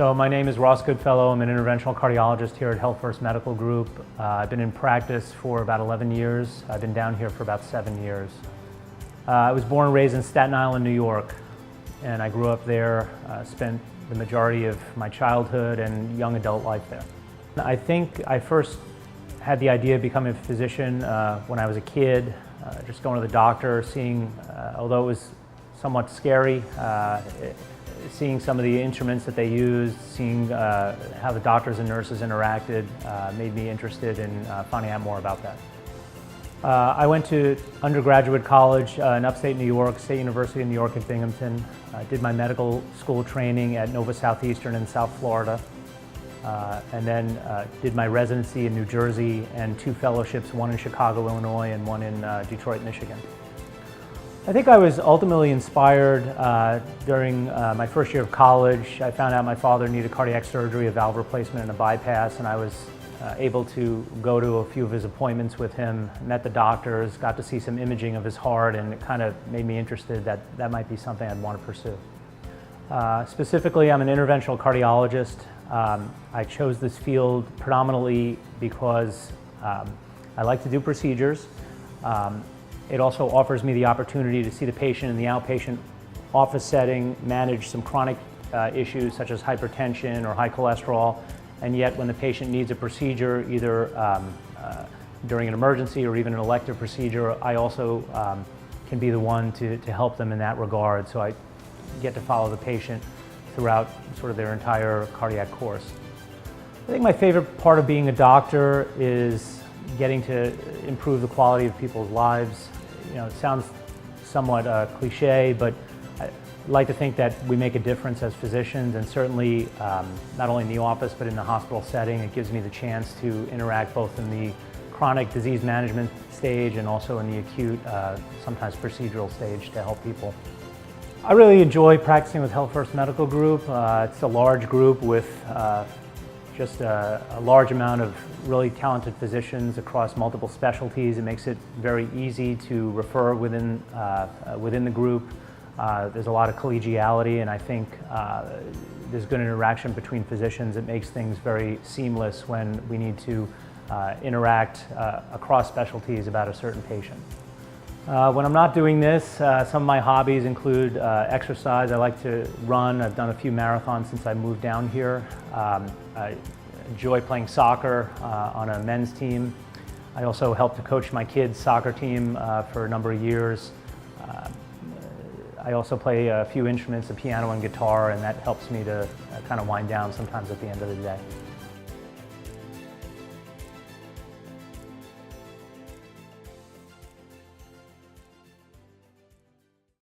So my name is Ross Goodfellow. I'm an interventional cardiologist here at Health First Medical Group. I've been in practice for about 11 years. I've been down here for about 7 years. I was born and raised in Staten Island, New York, and I grew up there, spent the majority of my childhood and young adult life there. I think I first had the idea of becoming a physician when I was a kid, just going to the doctor, seeing, although it was somewhat scary, seeing some of the instruments that they used, seeing how the doctors and nurses interacted, made me interested in finding out more about that. I went to undergraduate college in upstate New York, State University of New York at Binghamton. I did my medical school training at Nova Southeastern in South Florida, and then did my residency in New Jersey and 2 fellowships, one in Chicago, Illinois, and one in Detroit, Michigan. I think I was ultimately inspired during my first year of college. I found out my father needed cardiac surgery, a valve replacement, and a bypass, and I was able to go to a few of his appointments with him, met the doctors, got to see some imaging of his heart, and it kind of made me interested that that might be something I'd want to pursue. Specifically, I'm an interventional cardiologist. I chose this field predominantly because I like to do procedures. It also offers me the opportunity to see the patient in the outpatient office setting, manage some chronic issues such as hypertension or high cholesterol, and yet when the patient needs a procedure, either during an emergency or even an elective procedure, I also can be the one to help them in that regard. So I get to follow the patient throughout sort of their entire cardiac course. I think my favorite part of being a doctor is getting to improve the quality of people's lives. You know, it sounds somewhat cliche, but I like to think that we make a difference as physicians, and certainly not only in the office but in the hospital setting. It gives me the chance to interact both in the chronic disease management stage and also in the acute, sometimes procedural stage to help people. I really enjoy practicing with Health First Medical Group. It's a large group with just a large amount of really talented physicians across multiple specialties. It makes it very easy to refer within the group. There's a lot of collegiality, and I think there's good interaction between physicians. It makes things very seamless when we need to interact across specialties about a certain patient. When I'm not doing this, some of my hobbies include exercise. I like to run. I've done a few marathons since I moved down here. I enjoy playing soccer on a men's team. I also helped to coach my kids' soccer team for a number of years. I also play a few instruments, the piano and guitar, and that helps me to kind of wind down sometimes at the end of the day.